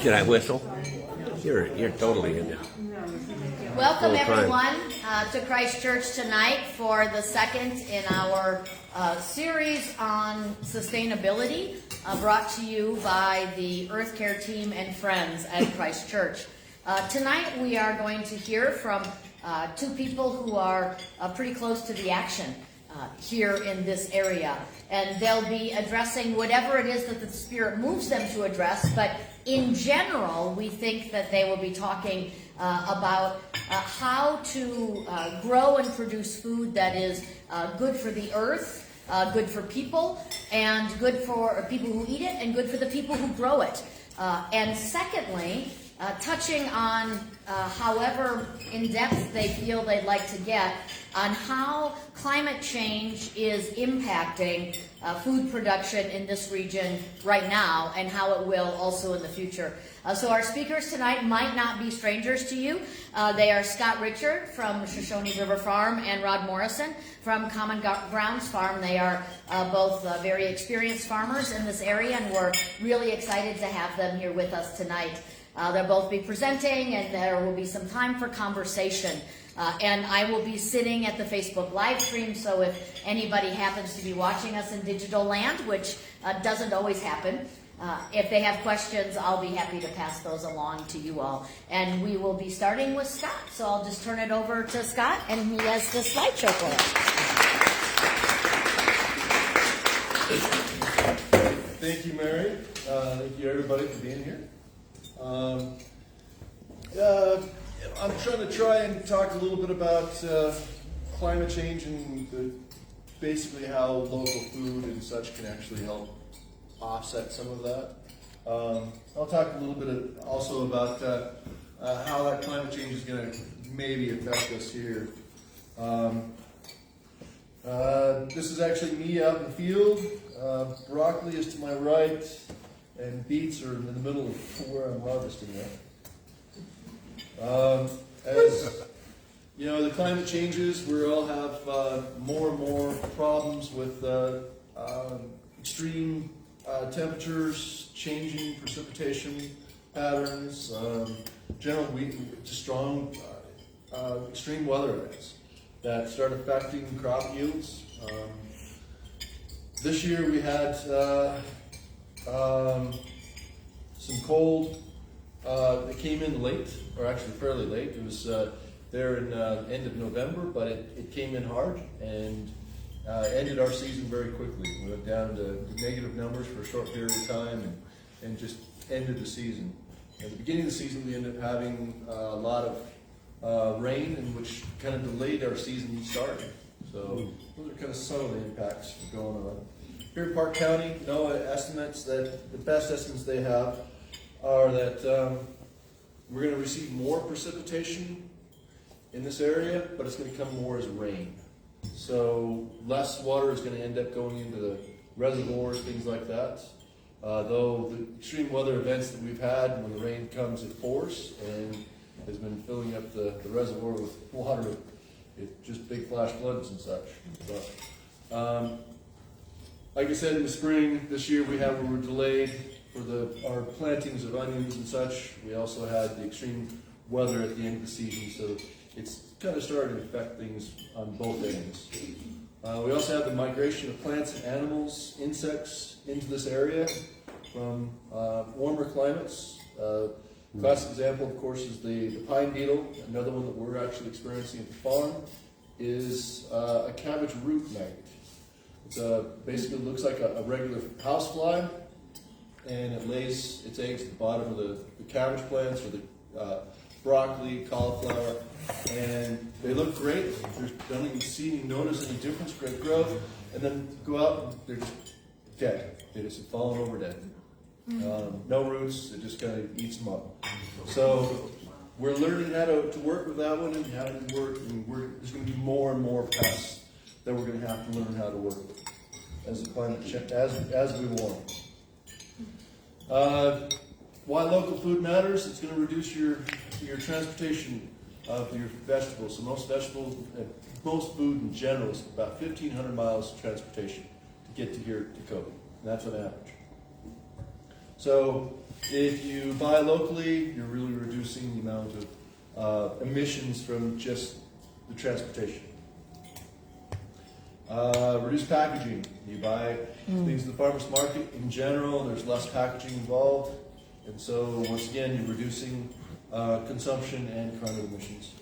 Can I whistle? You're totally in it. Welcome Full time. everyone to Christ Church tonight for the second in our series on sustainability brought to you by the Earth Care team and friends at Christ Church. Tonight we are going to hear from two people who are pretty close to the action here in this area. And they'll be addressing whatever it is that the Spirit moves them to address, but in general, we think that they will be talking about how to grow and produce food that is good for the earth, good for people, and good for people who eat it, and good for the people who grow it. And secondly, touching on however in-depth they feel they'd like to get on how climate change is impacting food production in this region right now and how it will also in the future. So our speakers tonight might not be strangers to you. They are Scott Richard from Shoshone River Farm and Rod Morrison from Common Grounds Farm. They are both very experienced farmers in this area, and we're really excited to have them here with us tonight. They'll both be presenting, and there will be some time for conversation. And I will be sitting at the Facebook live stream, so if anybody happens to be watching us in digital land, which doesn't always happen, if they have questions, I'll be happy to pass those along to you all. And we will be starting with Scott, so I'll just turn it over to Scott, and he has the slideshow for us. Thank you, Mary. Thank you, everybody, for being here. I'm trying and talk a little bit about climate change and basically how local food and such can actually help offset some of that. I'll talk a little bit also about how that climate change is going to maybe affect us here. This is actually me out in the field. Broccoli is to my right, and beets are in the middle of where I'm harvesting that. As you know, the climate changes, we all have more and more problems with extreme temperatures, changing precipitation patterns, just strong extreme weather events that start affecting crop yields. This year we had some cold that came in late, or actually fairly late. It was there in end of November, but it came in hard and ended our season very quickly. We went down to negative numbers for a short period of time and just ended the season. At the beginning of the season, we ended up having a lot of rain, and which kind of delayed our season starting. So those are kind of some of the impacts going on. Here in Park County, estimates that the best estimates they have are that we're going to receive more precipitation in this area, but it's going to come more as rain. So less water is going to end up going into the reservoirs, things like that. Though the extreme weather events that we've had, when the rain comes, it pours and has been filling up the reservoir with water, just big flash floods and such. But, like I said, in the spring this year, we were delayed for our plantings of onions and such. We also had the extreme weather at the end of the season, so it's kind of started to affect things on both ends. We also have the migration of plants and animals, insects into this area from warmer climates. Classic example, of course, is the pine beetle. Another one that we're actually experiencing at the farm is a cabbage root maggot. It basically looks like a regular housefly, and it lays its eggs at the bottom of the cabbage plants or the broccoli, cauliflower, and they look great. You don't even notice any difference, great growth, and then go out and they're just dead. They just have fallen over dead. No roots, it just kind of eats them up. So we're learning how to work with that one and how to work, and there's going to be more and more pests that we're going to have to learn how to work with as the climate as we warm. Why local food matters? It's going to reduce your transportation of your vegetables. So most vegetables, most food in general is about 1,500 miles of transportation to get to here to Cody. And that's on average. So If you buy locally, you're really reducing the amount of emissions from just the transportation. Reduce packaging. You buy things at the farmer's market in general, there's less packaging involved. And so, once again, you're reducing consumption and carbon emissions.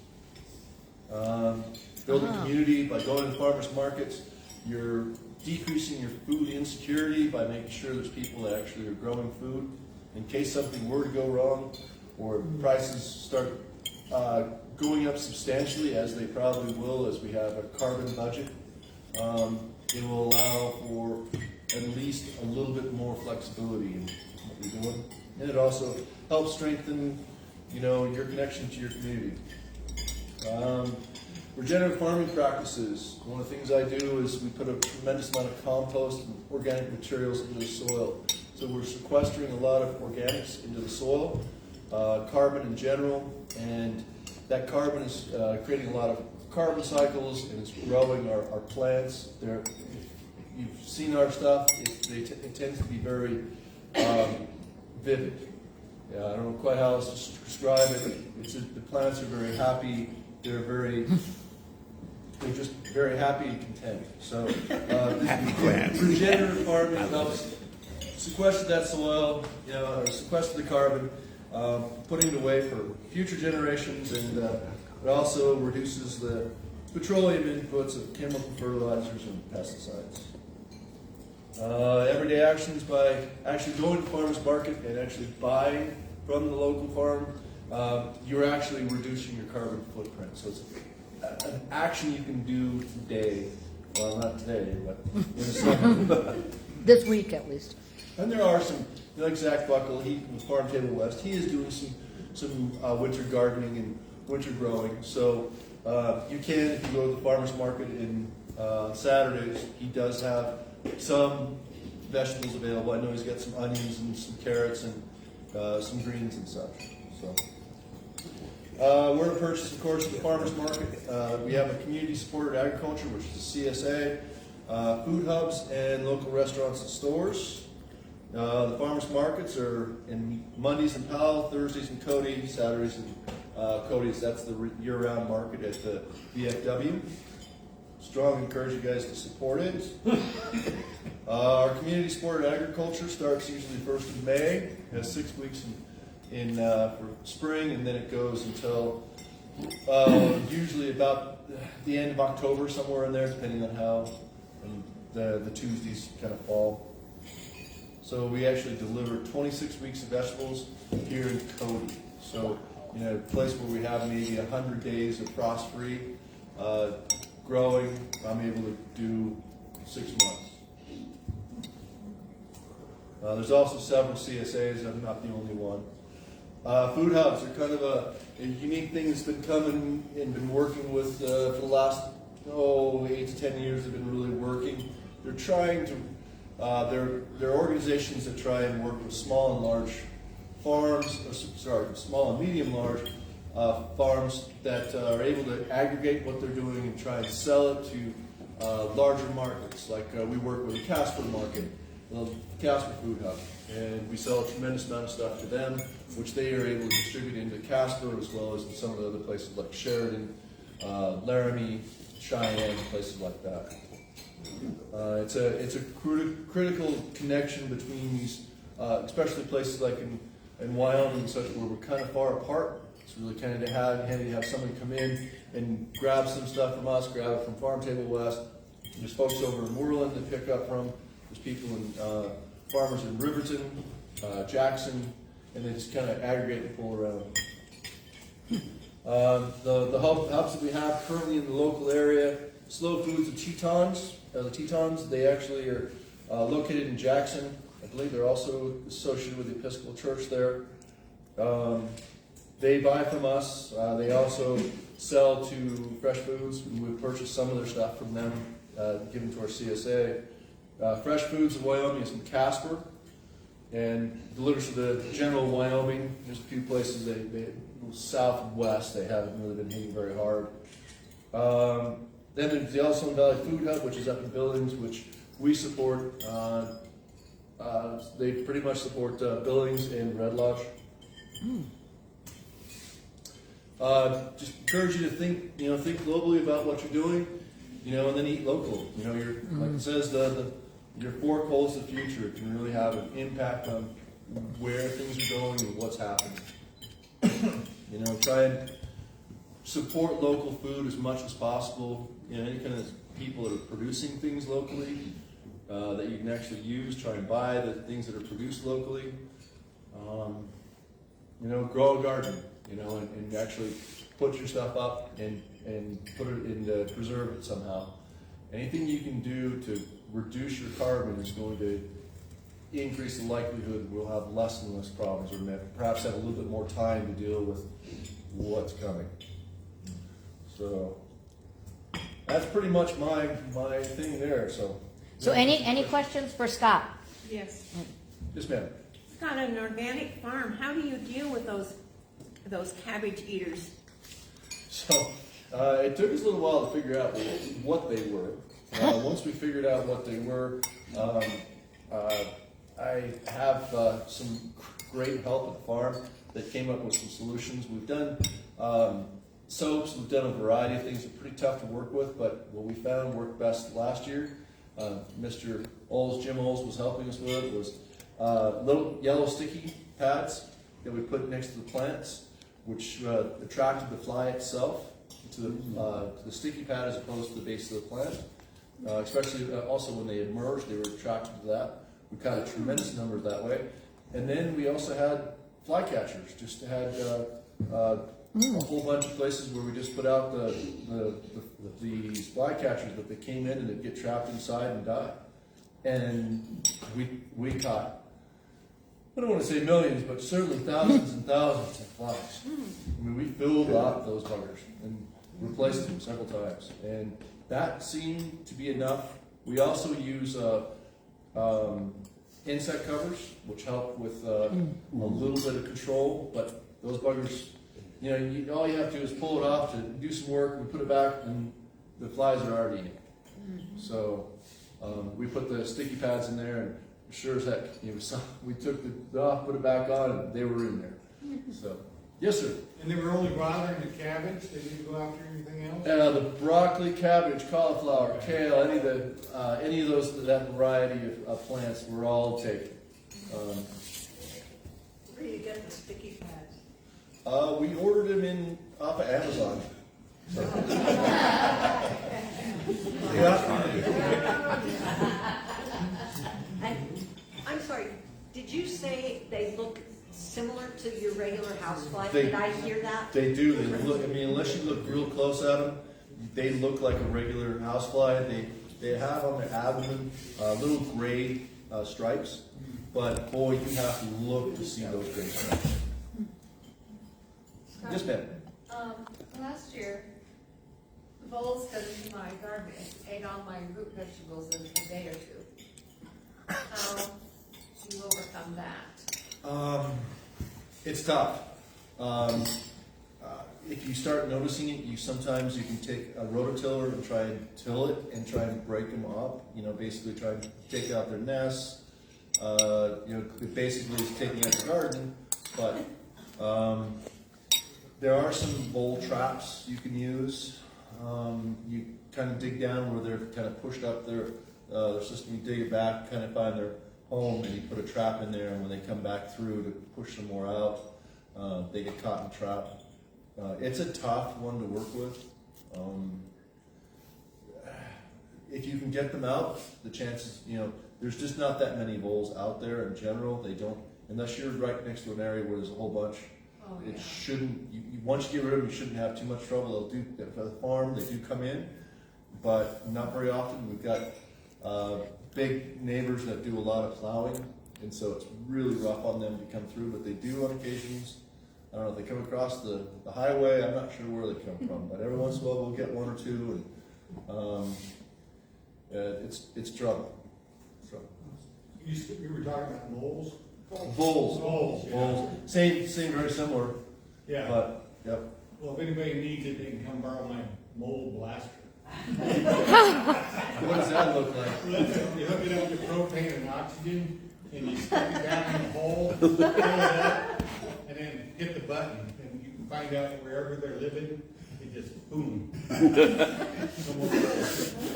Build a community by going to farmers markets. You're decreasing your food insecurity by making sure there's people that actually are growing food. In case something were to go wrong or prices start going up substantially, as they probably will as we have a carbon budget, it will allow for at least a little bit more flexibility in what we're doing. And it also helps strengthen, your connection to your community. Regenerative farming practices. One of the things I do is we put a tremendous amount of compost and organic materials into the soil. So we're sequestering a lot of organics into the soil, carbon in general, and that carbon is creating a lot of carbon cycles, and it's growing our plants. You've seen our stuff. It tends to be very vivid. I don't know quite how else to describe it. The plants are very happy. They're just very happy and content. So regenerative farming helps sequester that soil, sequester the carbon, putting it away for future generations, and it also reduces the petroleum inputs of chemical fertilizers and pesticides. Everyday actions by actually going to the farmer's market and actually buying from the local farm, you're actually reducing your carbon footprint. So it's an action you can do today. Well, not today, but in the summer. This week at least. And there are some, like Zach Buckle, he with Farm Table West, he is doing some winter gardening and winter growing. So you can, if you go to the farmer's market in Saturdays, he does have some vegetables available. I know he's got some onions and some carrots and some greens and such. So where to purchase, of course, at the farmer's market. We have a community-supported agriculture, which is a CSA, food hubs, and local restaurants and stores. The farmers markets are in Mondays in Powell, Thursdays in Cody, Saturdays in Cody's. That's the year-round market at the VFW. Strongly encourage you guys to support it. Our community-supported agriculture starts usually 1st of May. It has 6 weeks in for spring, and then it goes until usually about the end of October, somewhere in there, depending on how the Tuesdays kind of fall. So we actually deliver 26 weeks of vegetables here in Cody. So, a place where we have maybe 100 days of frost-free growing, I'm able to do 6 months. There's also several CSAs. I'm not the only one. Food hubs are kind of a unique thing that's been coming and been working with for the last 8 to 10 years. They've been really working. They're trying to. They're organizations that try and work with small and large farms, small and medium large farms that are able to aggregate what they're doing and try and sell it to larger markets. Like we work with the Casper market, the Casper Food Hub, and we sell a tremendous amount of stuff to them, which they are able to distribute into Casper as well as in some of the other places like Sheridan, Laramie, Cheyenne, places like that. It's a critical connection between these, especially places like in Wyoming and such, where we're kind of far apart. It's really kind of handy to have somebody come in and grab some stuff from us, grab it from Farm Table West. There's folks over in Moreland that pick up from. There's people in farmers in Riverton, Jackson, and they just kind of aggregate and pull around. The hubs that we have currently in the local area, Slow Foods and Tetons. The Tetons, they actually are located in Jackson. I believe they're also associated with the Episcopal Church there. They buy from us. They also sell to Fresh Foods. We would purchase some of their stuff from them, given to our CSA. Fresh Foods of Wyoming is in Casper and delivers to the general Wyoming. There's a few places they south and west they haven't really been hitting very hard. Then there's the Yellowstone Valley Food Hub, which is up in Billings, which we support. They pretty much support Billings and Red Lodge. Just encourage you to think globally about what you're doing, and then eat local. Like it says, your fork holds the future. It can really have an impact on where things are going and what's happening. Try and support local food as much as possible. Any kind of people that are producing things locally that you can actually use. Try and buy the things that are produced locally. Grow a garden. And actually put your stuff up and put it in preserve it somehow. Anything you can do to reduce your carbon is going to increase the likelihood we'll have less and less problems, or perhaps have a little bit more time to deal with what's coming. So that's pretty much my thing there. So any questions for Scott? Yes. Yes, ma'am. Scott, an organic farm, how do you deal with those cabbage eaters? So it took us a little while to figure out what they were. Once we figured out what they were, I have some great help at the farm that came up with some solutions. We've done soaps, we've done a variety of things that are pretty tough to work with, but what we found worked best last year, Mr. Oles, Jim Oles was helping us with it, was little yellow sticky pads that we put next to the plants, which attracted the fly itself to the sticky pad as opposed to the base of the plant. Especially also when they emerged, they were attracted to that. We caught a tremendous number that way. And then we also had fly catchers. Just had a whole bunch of places where we just put out these fly catchers, but they came in and they'd get trapped inside and die. And we caught, I don't want to say millions, but certainly thousands and thousands of flies. I mean, we filled up those buggers and replaced them several times. And that seemed to be enough. We also use insect covers, which help with a little bit of control, but those buggers, all you have to do is pull it off to do some work and put it back, and the flies are already in it. So we put the sticky pads in there, and sure as heck, we took it off, put it back on, and they were in there. So, yes, sir. And they were only bothering the cabbage? They didn't go after anything else? The broccoli, cabbage, cauliflower, kale, any of those, that variety of plants were all taken. Where do you get the sticky pads? We ordered them off of Amazon. So. I'm sorry, did you say they look similar to your regular housefly? They- Did I hear that? They do. They look. Unless you look real close at them, they look like a regular housefly. They have on their abdomen little gray stripes, but boy, you have to look to see those gray stripes. Yes, ma'am. Last year, the voles got into my garden and ate all my root vegetables in a day or two. How do you overcome that? It's tough. If you start noticing it, sometimes you can take a rototiller and try and till it and try and break them up. Basically try and take out their nests. It basically is taking out the garden, but there are some vole traps you can use. You kind of dig down where they're kind of pushed up their system. You dig it back, kind of find their home, and you put a trap in there, and when they come back through to push some more out, they get caught in the trap. It's a tough one to work with. If you can get them out, the chances, there's just not that many voles out there in general. They don't, unless you're right next to an area where there's a whole bunch. Oh, It yeah. shouldn't, once you get rid of them, you shouldn't have too much trouble. For the farm, they do come in, but not very often. We've got big neighbors that do a lot of plowing, and so it's really rough on them to come through, but they do on occasions. I don't know, they come across the highway. I'm not sure where they come from, but every once in a while we'll get one or two, and it's trouble. You were talking about moles? Voles. Voles, yeah. Voles. Same, very similar, Yeah. but, yep. Well, if anybody needs it, they can come borrow my mole blaster. What does that look like? You hook it up to propane and oxygen, and you stick it down in the hole, fill it up, and then hit the button, and you can find out wherever they're living, it just boom.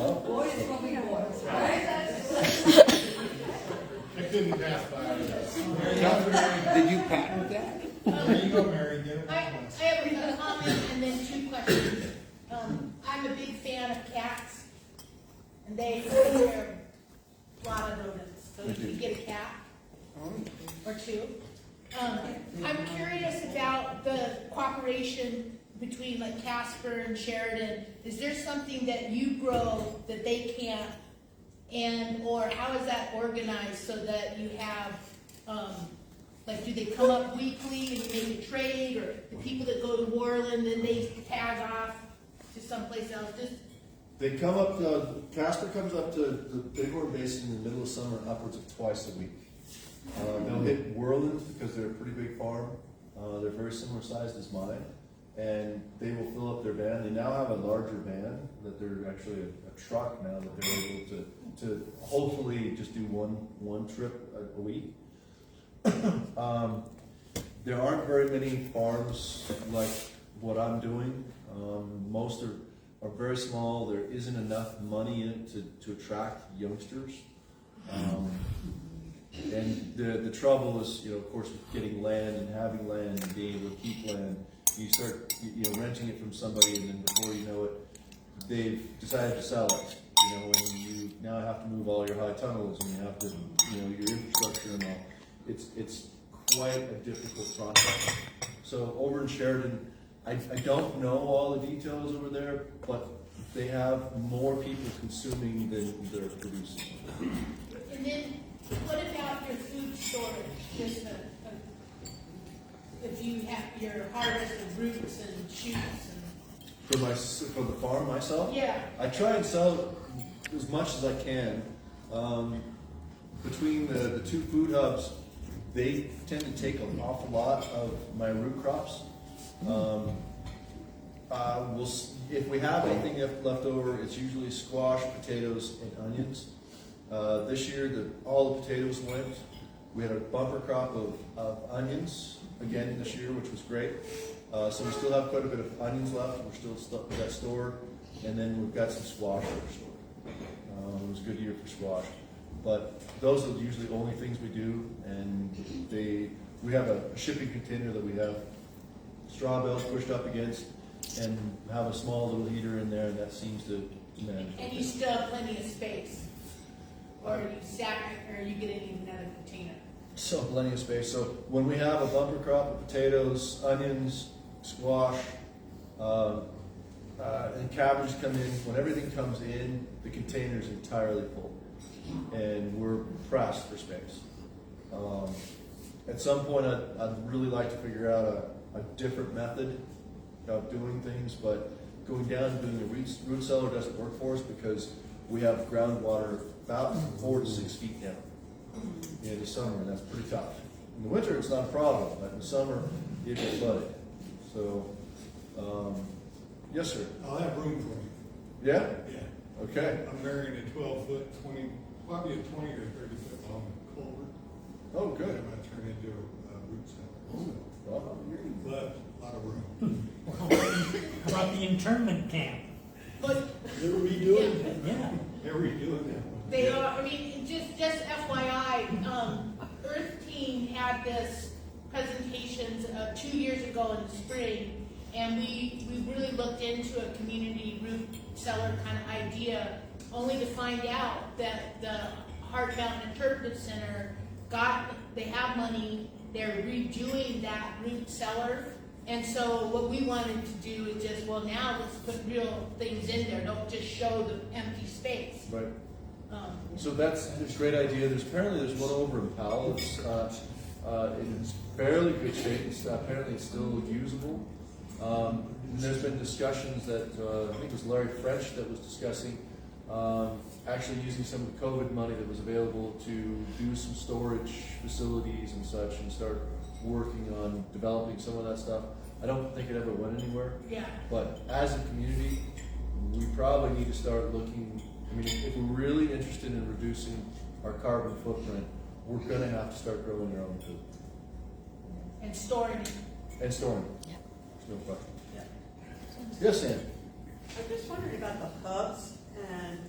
Boys will be boys, right? I couldn't pass by it. Did you patent that? There you go, Mary, get it. I have a comment and then two questions. I'm a big fan of cats, and they take care of a lot of rodents. So if you get a cat or two. I'm curious about the cooperation between like Casper and Sheridan. Is there something that you grow that they can't? And or how is that organized so that you have like, do they come up weekly and you make a trade, or the people that go to Worland then they tag off to someplace else? Just They come up, Casper comes up to the Bighorn Basin in the middle of summer upwards of twice a week. They'll hit Worland because they're a pretty big farm. They're very similar sized as mine. And they will fill up their van. They now have a larger van, that they're actually a truck now that they're able to hopefully just do one trip a week. There aren't very many farms like what I'm doing. Most are very small. There isn't enough money in it to attract youngsters. And the trouble is, of course, with getting land and having land and being able to keep land. You start, renting it from somebody, and then before you know it, they've decided to sell it. And you now have to move all your high tunnels, and you have to, your infrastructure and all. It's quite a difficult process. So over in Sheridan, I don't know all the details over there, but they have more people consuming than they're producing. and then what about your food storage? Just if you have your harvest of roots and shoots and For the farm myself, yeah. I try and sell as much as I can. Between the two food hubs, they tend to take an awful lot of my root crops. If we have anything left over, it's usually squash, potatoes, and onions. This year, all the potatoes went. We had a bumper crop of onions again this year, which was great. So we still have quite a bit of onions left. We're still got stored, and then we've got some squash that are stored. It was a good year for squash, but those are usually the only things we do. And we have a shipping container that we have straw bales pushed up against, and have a small little heater in there, and that seems to manage. And you still have plenty of space, or are you getting another container? So plenty of space. So when we have a bumper crop of potatoes, onions, squash, and cabbage come in, when everything comes in, the container is entirely full, and we're pressed for space. At some point, I'd really like to figure out a different method of doing things, but going down and doing a root cellar doesn't work for us because we have groundwater about 4 to 6 feet down in the summer, and that's pretty tough. In the winter, it's not a problem, but in the summer, it gets flooded. So, yes, sir. I'll have room for you. Yeah? Yeah. Okay. I'm burying a 12-foot, probably a 20 or 30-foot long culvert. Oh, That good. I'm gonna turn into a root cellar. Well, But a lot of room. How about the internment camp? But They're redoing it. Yeah. They're redoing that one. they are. I mean, just FYI, Earth Team had this presentations 2 years ago in the spring, and we really looked into a community root cellar kind of idea, only to find out that the Hart Mountain Interpretive Center they have money, they're redoing that root cellar. And so what we wanted to do is just, now let's put real things in there, don't just show the empty space. right. So it's a great idea. There's one over in Powell. It's in fairly good shape. Apparently it's still usable. And there's been discussions that I think it was Larry French that was discussing actually using some of the COVID money that was available to do some storage facilities and such, and start working on developing some of that stuff. I don't think it ever went anywhere. Yeah. But as a community, we probably need to start looking. I mean, if we're really interested in reducing our carbon footprint, we're gonna have to start growing our own food And storing it. and storing it. There's no question. Yes, Sam? I'm just wondering about the hubs, and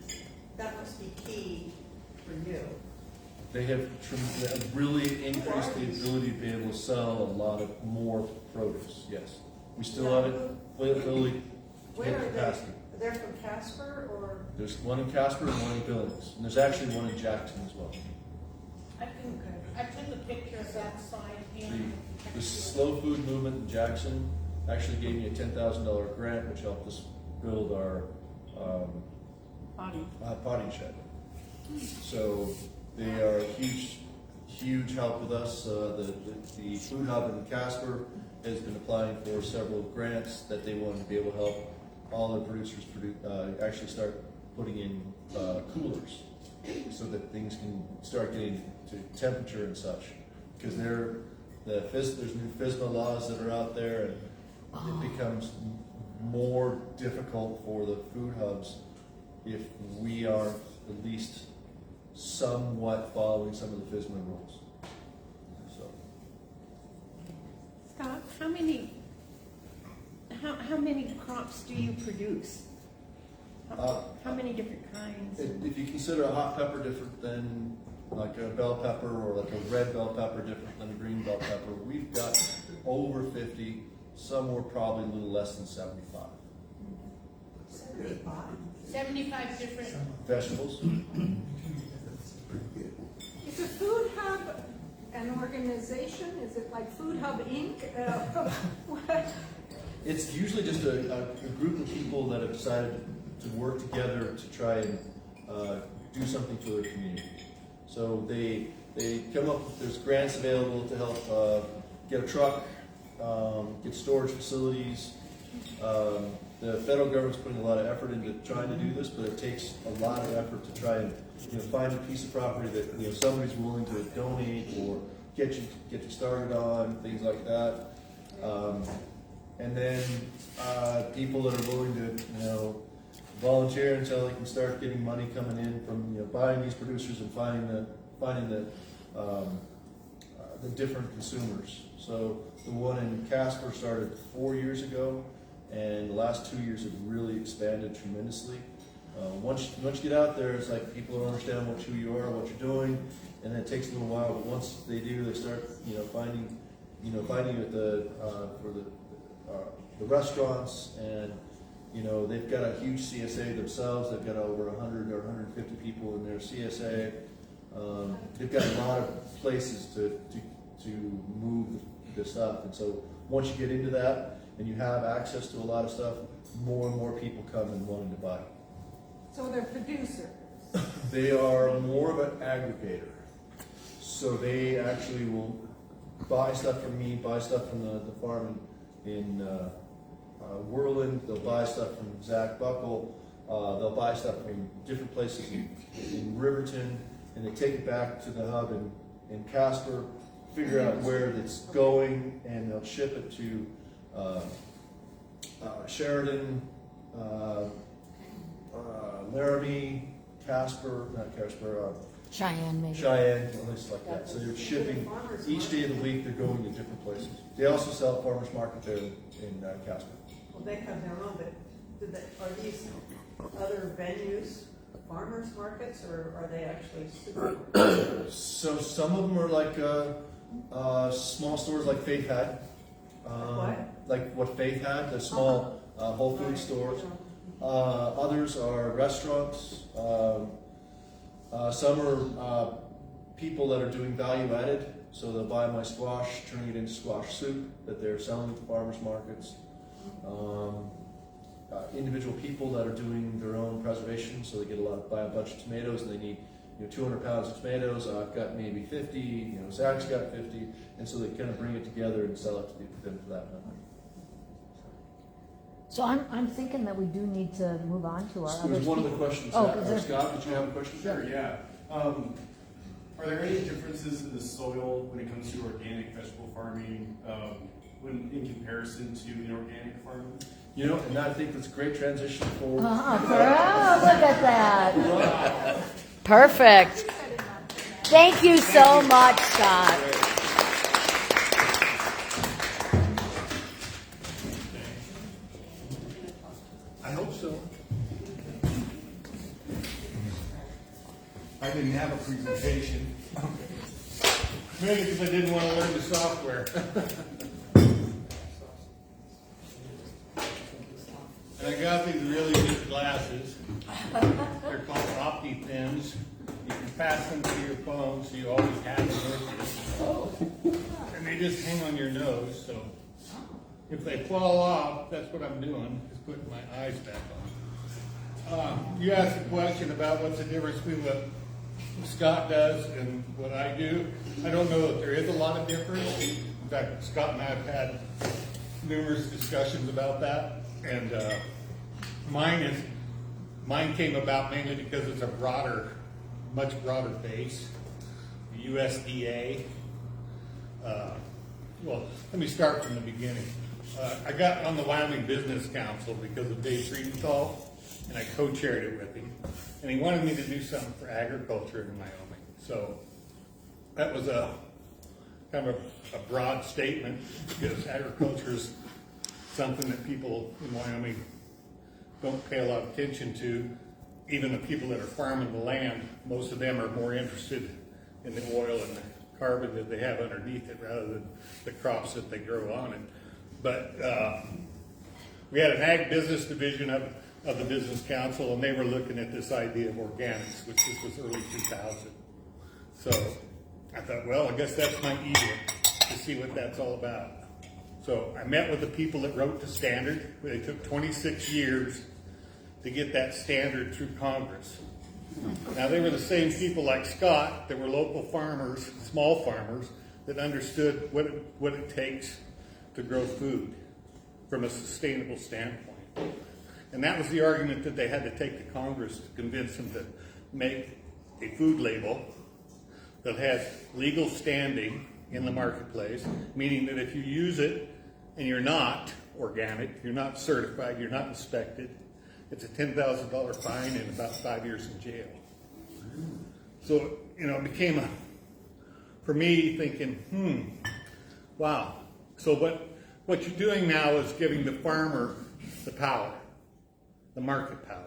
that must be key for you. They have really increased the ability to be able to sell a lot of more produce, yes. We still haven't really Where hit are capacity. they? They're from Casper, or? There's one in Casper and one in Billings, and there's actually one in Jackson as well. I took a picture of that sign and. The slow food movement in Jackson actually gave me a $10,000 grant, which helped us build our potting shed. So they are a huge help with us. The food hub in Casper has been applying for several grants that they want to be able to help all the producers actually start putting in coolers so that things can start getting to temperature and such. Because there's new FSMA laws that are out there, and it becomes more difficult for the food hubs if we are at least somewhat following some of the FSMA rules. So, Scott, how many crops do you produce? How many different kinds? if you consider a hot pepper different than like a bell pepper, or like a red bell pepper different than a green bell pepper, we've got over 50. Some were probably a little less than 75. 75 different. Vegetables. Is a food hub an organization? Is it like Food Hub Inc.? What? It's usually just a group of people that have decided to work together to try and do something for their community. So they come up with, there's grants available to help get a truck, get storage facilities. The federal government's putting a lot of effort into trying to do this, but it takes a lot of effort to try and find a piece of property that somebody's willing to donate or get you started on, things like that. And then people that are willing to volunteer until they can start getting money coming in from buying these producers and finding the different consumers. So the one in Casper started 4 years ago, and the last 2 years have really expanded tremendously. Once you get out there, it's like people don't understand who you are, what you're doing, and it takes a little while. But once they do, they start finding you at for the restaurants, and they've got a huge CSA themselves. They've got over 100 or 150 people in their CSA. They've got a lot of places to move the stuff, and so once you get into that and you have access to a lot of stuff, more and more people come and wanting to buy. So they're producers. They are more of an aggregator. So they actually will buy stuff from me, buy stuff from the farm in Whirland. They'll buy stuff from Zach Buckle. They'll buy stuff from different places in Riverton, and they take it back to the hub in Casper, figure out where it's going, and they'll ship it to Sheridan, Laramie, Cheyenne, maybe. Cheyenne, places like that. So they're shipping each day of the week. They're going to different places. They also sell at farmers market there in Casper. Well, they have their own, but are these other venues farmers markets, or are they actually supermarkets? So some of them are like small stores like Faith had. What? Like what Faith had, the small Whole Foods stores. Others are restaurants. Some are people that are doing value added. So they'll buy my squash, turning it into squash soup that they're selling at the farmers markets. Individual people that are doing their own preservation, so they buy a bunch of tomatoes, and they need 200 pounds of tomatoes. I've got maybe 50. Zach's got 50, and so they kind of bring it together and sell it to them for that number. So I'm thinking that we do need to move on to our So other there's one of the speakers. questions. Oh, that, is there- Scott, did you have a question? Sure, yeah. Are there any differences in the soil when it comes to organic vegetable farming in comparison to inorganic farming? And I think that's a great transition for. Look at that. Perfect. Thank you so much, Scott. I hope so. I didn't have a presentation. Maybe because I didn't want to learn the software. And I got these really good glasses. They're called OptiPens. You can pass them to your phone, so you always have them with you. And they just hang on your nose, so if they fall off, that's what I'm doing, is putting my eyes back on. You asked a question about what's the difference between what Scott does and what I do. I don't know that there is a lot of difference. In fact, Scott and I have had numerous discussions about that. And mine came about mainly because it's a much broader base. The USDA. Well, let me start from the beginning. I got on the Wyoming Business Council because of Dave Friedenthal, and I co-chaired it with him. And he wanted me to do something for agriculture in Wyoming. So that was a kind of a broad statement, because agriculture is something that people in Wyoming don't pay a lot of attention to. Even the people that are farming the land, most of them are more interested in the oil and the carbon that they have underneath it rather than the crops that they grow on it. But we had an ag business division of the Business Council, and they were looking at this idea of organics, which this was early 2000. So I thought, well, I guess that's my edict to see what that's all about. So I met with the people that wrote the standard. They took 26 years to get that standard through Congress. Now, they were the same people like Scott that were local farmers, small farmers, that understood what it takes to grow food from a sustainable standpoint. And that was the argument that they had to take to Congress to convince them to make a food label that has legal standing in the marketplace, meaning that if you use it and you're not organic, you're not certified, you're not inspected, it's a $10,000 fine and about 5 years in jail. So, it became for me thinking, wow. So what you're doing now is giving the farmer the power, the market power.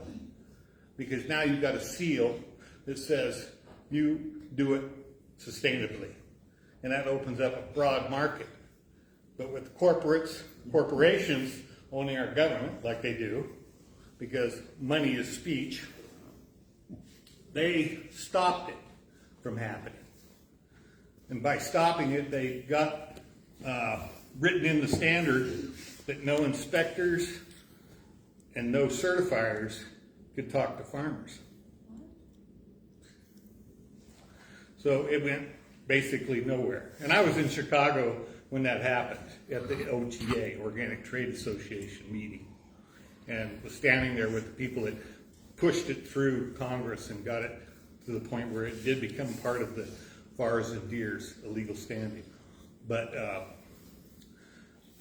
Because now you've got a seal that says you do it sustainably. And that opens up a broad market. But with corporations owning our government, like they do, because money is speech, they stopped it from happening. And by stopping it, they got written in the standard that no inspectors and no certifiers could talk to farmers. So it went basically nowhere. And I was in Chicago when that happened at the OTA, Organic Trade Association meeting, and was standing there with the people that pushed it through Congress and got it to the point where it did become part of the FARS and DEER's illegal standing. But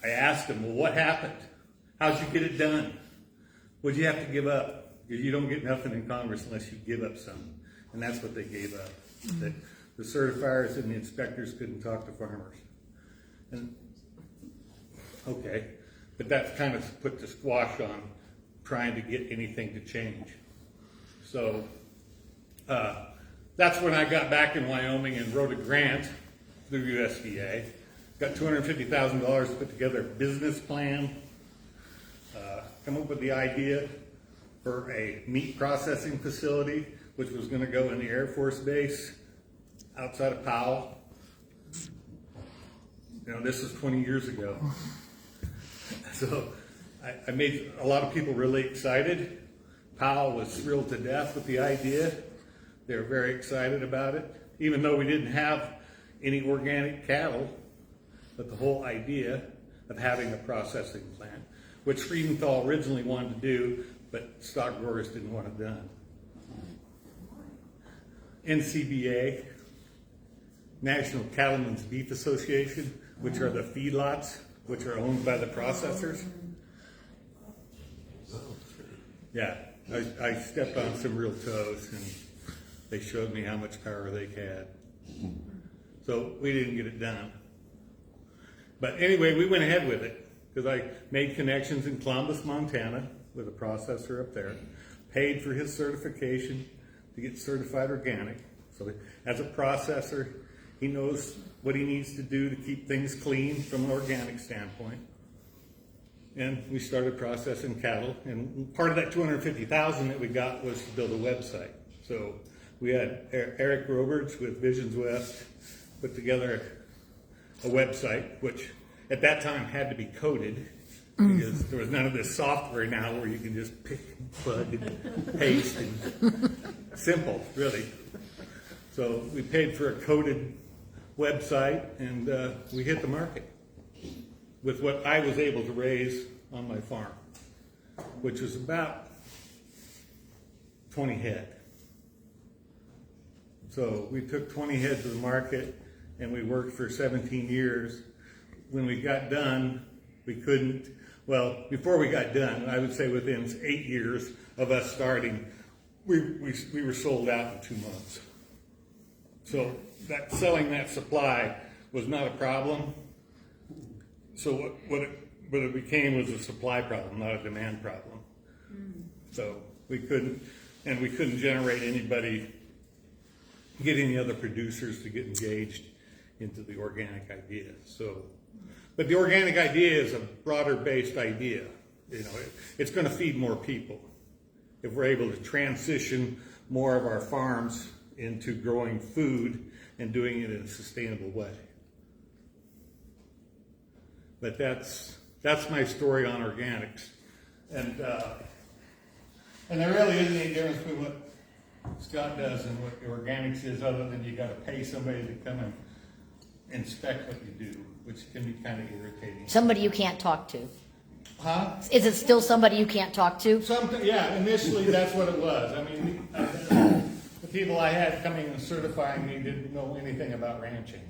I asked them, well, what happened? How'd you get it done? What'd you have to give up? Because you don't get nothing in Congress unless you give up something. And that's what they gave up. That the certifiers and the inspectors couldn't talk to farmers. And okay, but that's kind of put the squash on trying to get anything to change. So that's when I got back in Wyoming and wrote a grant through USDA. Got $250,000 to put together a business plan, come up with the idea for a meat processing facility, which was going to go in the Air Force Base outside of Powell. This was 20 years ago. So I made a lot of people really excited. Powell was thrilled to death with the idea. They were very excited about it, even though we didn't have any organic cattle. But the whole idea of having a processing plant, which Friedenthal originally wanted to do, but stock growers didn't want it done. NCBA, National Cattlemen's Beef Association, which are the feedlots, which are owned by the processors. Yeah, I stepped on some real toes, and they showed me how much power they had. So we didn't get it done. But anyway, we went ahead with it because I made connections in Columbus, Montana with a processor up there, paid for his certification to get certified organic. So as a processor, he knows what he needs to do to keep things clean from an organic standpoint. And we started processing cattle, and part of that $250,000 that we got was to build a website. So we had Eric Roberts with Visions West put together a website, which at that time had to be coded because there was none of this software now where you can just pick, plug, and paste, and simple, really. So we paid for a coded website, and we hit the market with what I was able to raise on my farm, which was about 20 head. So we took 20 head to the market, and we worked for 17 years. When we got done, we couldn't, well, before we got done, I would say within 8 years of us starting, we were sold out in 2 months. So selling that supply was not a problem. So what it became was a supply problem, not a demand problem. So we couldn't generate anybody, get any other producers to get engaged into the organic idea. So, but the organic idea is a broader based idea. You know, it's going to feed more people if we're able to transition more of our farms into growing food and doing it in a sustainable way. But that's my story on organics, and there really isn't any difference between what Scott does and what organics is, other than you got to pay somebody to come and inspect what you do, which can be kind of irritating. Somebody you can't talk to. Huh? Is it still somebody you can't talk to? Yeah, initially that's what it was. I mean, the people I had coming and certifying me didn't know anything about ranching.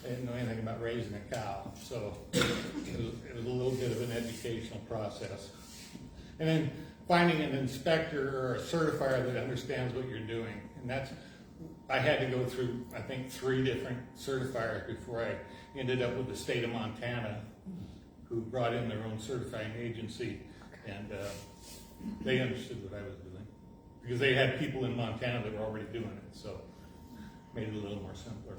They didn't know anything about raising a cow. So it was a little bit of an educational process. And then finding an inspector or a certifier that understands what you're doing. And I had to go through, I think, 3 different certifiers before I ended up with the state of Montana, who brought in their own certifying agency, and they understood what I was doing because they had people in Montana that were already doing it, so it made it a little more simpler.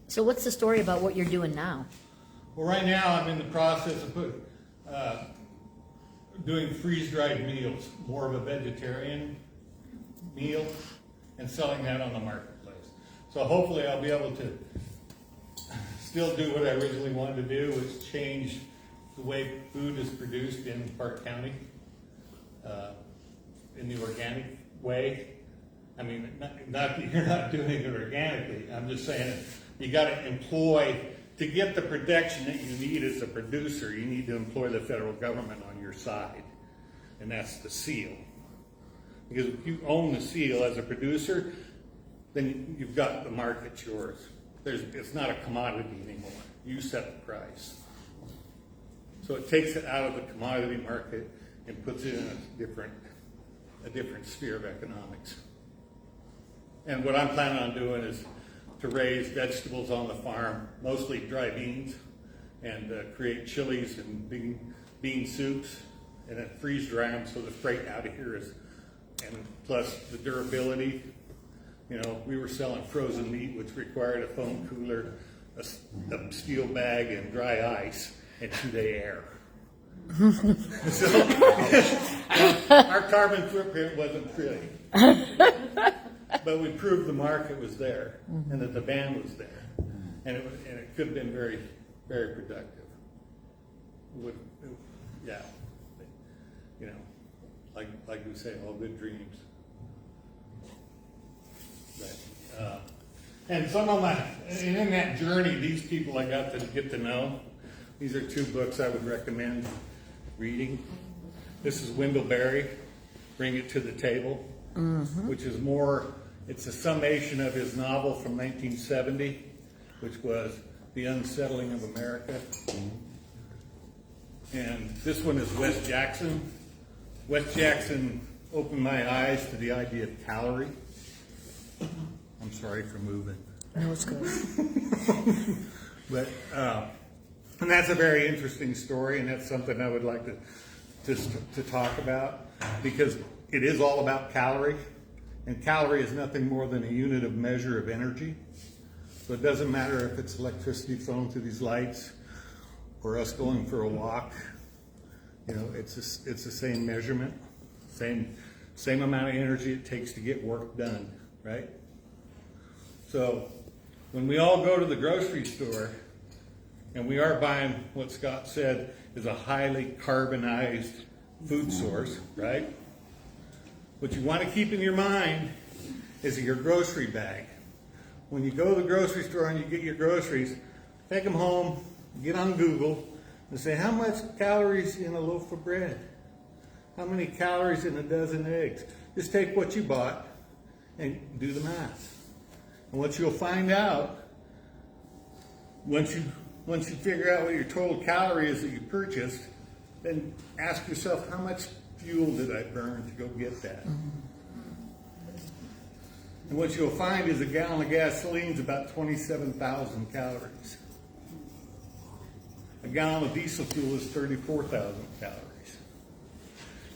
So what's the story about what you're doing now? Well, right now I'm in the process of doing freeze-dried meals, more of a vegetarian meal, and selling that on the marketplace. So hopefully I'll be able to still do what I originally wanted to do, which change the way food is produced in Park County in the organic way. I mean, not that you're not doing it organically. I'm just saying you got to employ, to get the protection that you need as a producer, you need to employ the federal government on your side, and that's the seal. Because if you own the seal as a producer, then you've got the market yours. It's not a commodity anymore. You set the price. So it takes it out of the commodity market and puts it in a different sphere of economics. And what I'm planning on doing is to raise vegetables on the farm, mostly dry beans, and create chilies and bean soups, and then freeze dry them so the freight out of here is, and plus the durability. You know, we were selling frozen meat, which required a foam cooler, a steel bag, and dry ice, and 2-day air. So our carbon footprint wasn't pretty. But we proved the market was there, and that the demand was there. And it could have been very, very productive. Yeah. You know, like we say, all good dreams. And some of and in that journey, these people I got to get to know. These are 2 books I would recommend reading. This is Wendell Berry, Bring It to the Table, which is it's a summation of his novel from 1970, which was The Unsettling of America. And this one is Wes Jackson. Wes Jackson opened my eyes to the idea of calorie. I'm I'm sorry for moving. No, it's good. But, and that's a very interesting story, and that's something I would like to talk about, because it is all about calorie, and calorie is nothing more than a unit of measure of energy. So it doesn't matter if it's electricity flowing through these lights or us going for a walk. You know, it's the same measurement, same amount of energy it takes to get work done, right? So when we all go to the grocery store and we are buying what Scott said is a highly carbonized food source, right? What you want to keep in your mind is your grocery bag. When you go to the grocery store and you get your groceries, take them home, get on Google, and say, how much calories in a loaf of bread? How many calories in a dozen eggs? Just take what you bought and do the math. And what you'll find out, once you figure out what your total calorie is that you purchased, then ask yourself, how much fuel did I burn to go get that? And what you'll find is a gallon of gasoline is about 27,000 calories. A gallon of diesel fuel is 34,000 calories.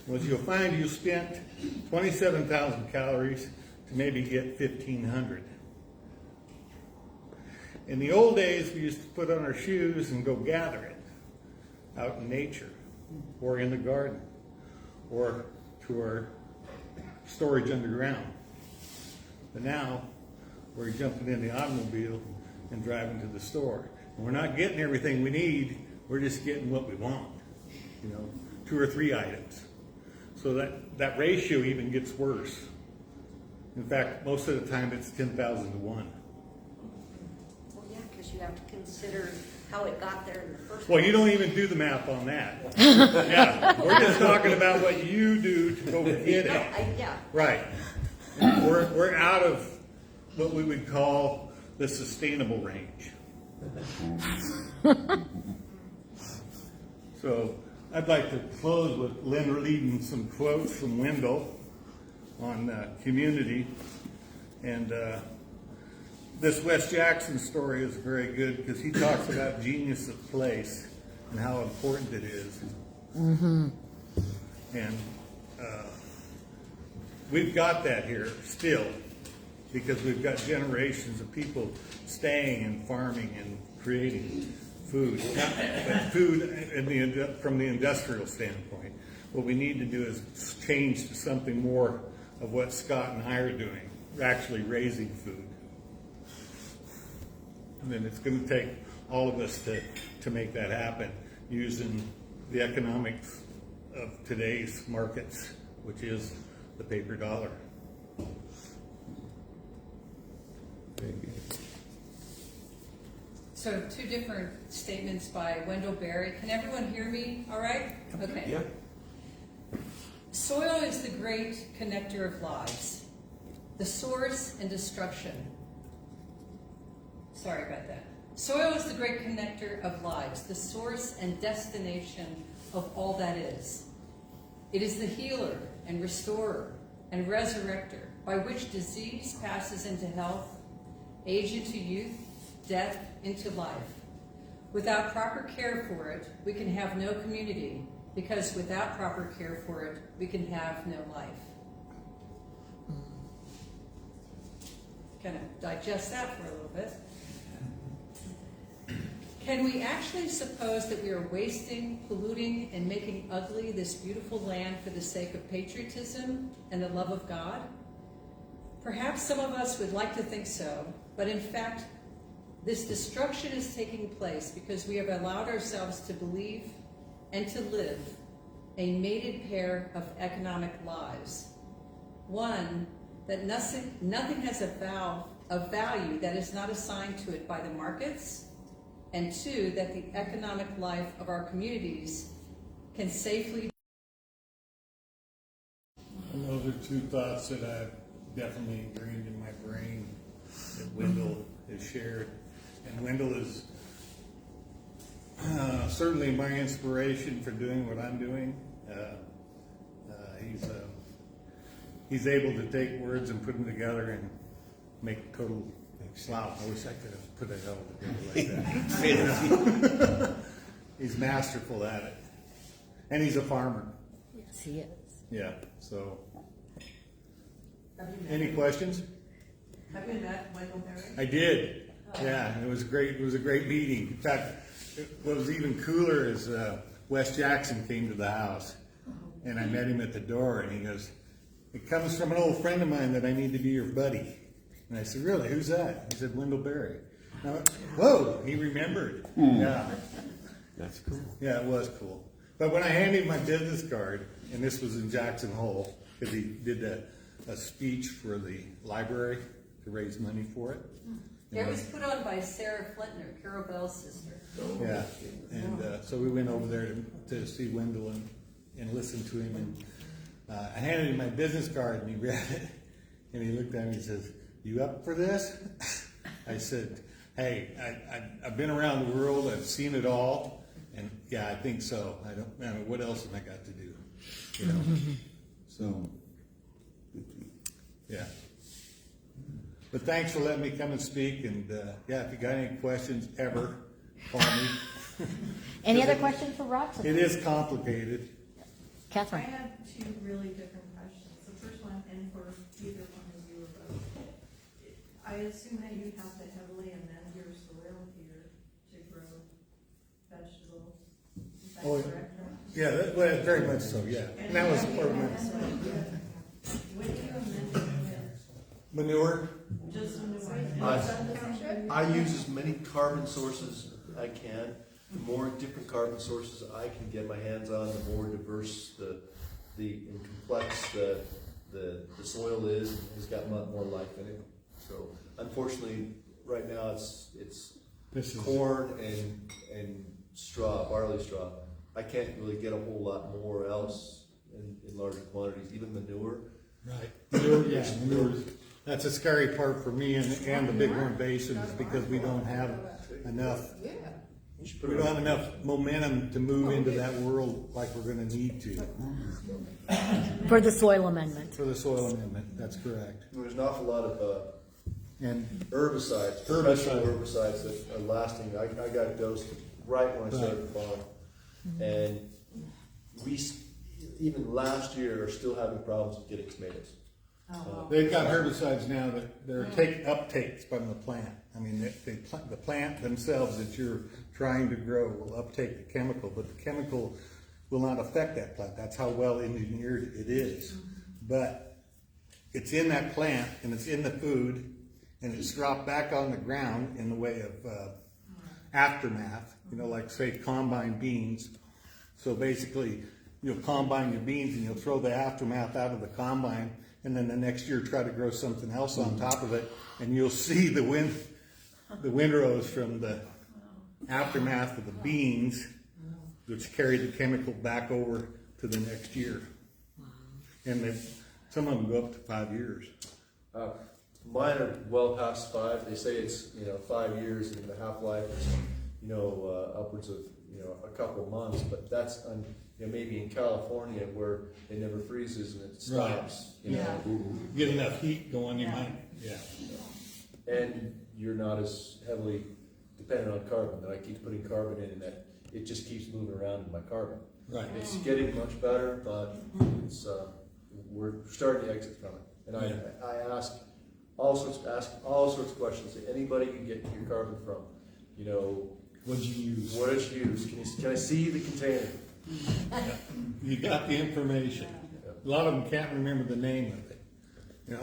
What you'll find, you spent 27,000 calories to maybe get 1,500. In the old days, we used to put on our shoes and go gather it out in nature or in the garden or to our storage underground. But now, we're jumping in the automobile and driving to the store. And we're not getting everything we need, we're just getting what we want. You know, 2 or 3 items. So that ratio even gets worse. In fact, most of the time it's 10,000 to 1. Well, yeah, because you have to consider how it got there in the first place. Well, you don't even do the math on that. Yeah, we're just talking about what you do to go get it. Yeah. Right. We're out of what we would call the sustainable range. So I'd like to close with Lynn reading some quotes from Wendell on community. And this Wes Jackson story is very good because he talks about genius of place and how important it is. Mm-hmm. And we've got that here still because we've got generations of people staying and farming and creating food. But food from the industrial standpoint. What we need to do is change to something more of what Scott and I are doing. We're actually raising food. And then it's going to take all of us to make that happen using the economics of today's markets, which is the paper dollar. So 2 different statements by Wendell Berry. Can everyone hear me all right? Okay. Yeah. Soil is the great connector of lives, the source and destruction. Sorry about that. Soil is the great connector of lives, the source and destination of all that is. It is the healer and restorer and resurrector by which disease passes into health, age into youth, death into life. Without proper care for it, we can have no community, because without proper care for it, we can have no life. Kind of digest that for a little bit. Can we actually suppose that we are wasting, polluting, and making ugly this beautiful land for the sake of patriotism and the love of God? Perhaps some of us would like to think so, but in fact, this destruction is taking place because we have allowed ourselves to believe and to live a mated pair of economic lives. One, that nothing has a value that is not assigned to it by the markets, and 2, that the economic life of our communities can safely. And those are 2 thoughts that I've definitely ingrained in my brain that Wendell has shared. And Wendell is certainly my inspiration for doing what I'm doing. He's able to take words and put them together and make total slouch. I wish I could have put it all together like that. He's masterful at it. And he's a farmer. Yes, he is. Yeah, so. Have you met Any him? questions? Have you met Wendell Berry? I did. Yeah, it was great. It was a great meeting. In fact, what was even cooler is Wes Jackson came to the house, and I met him at the door, and he goes, "It comes from an old friend of mine that I need to be your buddy." And I said, "Really? Who's that?" He said, "Wendell Berry." And I went, whoa, he remembered. Yeah. That's cool. Yeah, it was cool. But when I handed him my business card, and this was in Jackson Hole, because he did a speech for the library to raise money for it. It was put on by Sarah Flintner, Carol Bell's sister. Yeah, and so we went over there to see Wendell and listen to him. And I handed him my business card, and he read it, and he looked at me and says, "You up for this?" I said, "Hey, I've been around the world. I've seen it all, and yeah, I think so. I mean, what else have I got to do? You know." So, yeah. But thanks for letting me come and speak. And yeah, if you got any questions ever, call me. Any other questions for Rod? It is complicated. I Catherine? have two really different questions. The first one, and for either one of you or both. I assume that you have to heavily amend your soil here to grow vegetables. Is that Oh, correct? Yeah, well, very much so, yeah. And that was part of my When you amend it with manure. just manure, I use as many carbon sources I can. The more different carbon sources I can get my hands on, the more diverse and complex the soil is, and has got more life in it. So unfortunately, right now it's corn and straw, barley straw. I can't really get a whole lot more else in larger quantities, even manure. Right. Manure, yeah, manure. That's a scary part for me and the Bighorn Basin is because we don't have enough. We don't have enough momentum to move into that world like we're going to need to. For the soil amendment. For the soil amendment, that's correct. There's an awful lot of And herbicides, professional herbicides that are lasting. I got dosed right when I started the farm, and we even last year are still having problems with getting tomatoes. they've got herbicides now that they're uptakes from the plant. I mean, the plant themselves that you're trying to grow will uptake the chemical, but the chemical will not affect that plant. That's how well engineered it is. But it's in that plant and it's in the food and it's dropped back on the ground in the way of aftermath, like say combine beans. So basically you'll combine your beans and you'll throw the aftermath out of the combine, and then the next year try to grow something else on top of it, and you'll see the windrows from the aftermath of the beans, which carry the chemical back over to the next year. And some of them go up to 5 years. Mine are well past 5. They say it's 5 years, and the half-life is upwards of a couple of months. But that's maybe in California where it never freezes and it stops. You get enough heat going, you might. Yeah. And you're not as heavily dependent on carbon. That I keep putting carbon in, and that it just keeps moving around in my carbon. Right. It's getting much better, but it's we're starting to exit from it. And I ask all sorts of questions. Anybody can get your carbon from. What'd you use? What did you use? Can I see the container? You got the information. A lot of them can't remember the name of it.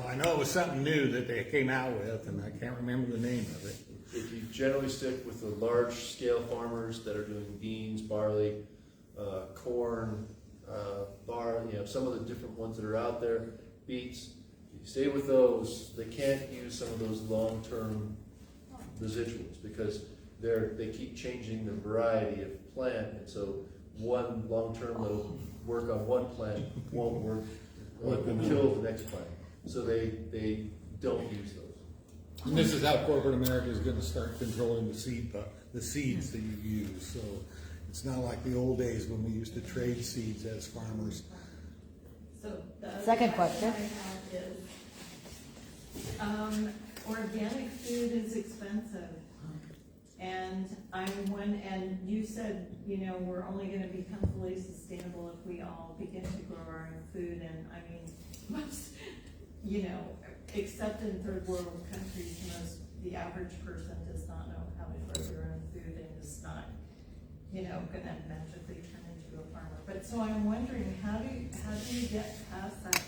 I know it was something new that they came out with, and I can't remember the name of it. If you generally stick with the large-scale farmers that are doing beans, barley, corn, some of the different ones that are out there, beets, if you stay with those, they can't use some of those long-term residuals because they keep changing the variety of plant, and so one long-term that'll work on one plant won't work, will kill the next plant. So they don't use those. And this is how corporate America is going to start controlling the seeds that you use. So it's not like the old days when we used to trade seeds as farmers. So the Second question. I have is, organic food is expensive. And and you said, we're only gonna become fully sustainable if we all begin to grow our own food, and I mean, most, except in third world countries, the average person does not know how to grow their own food and is not, gonna magically turn into a farmer. But so I'm wondering, how do you get past that?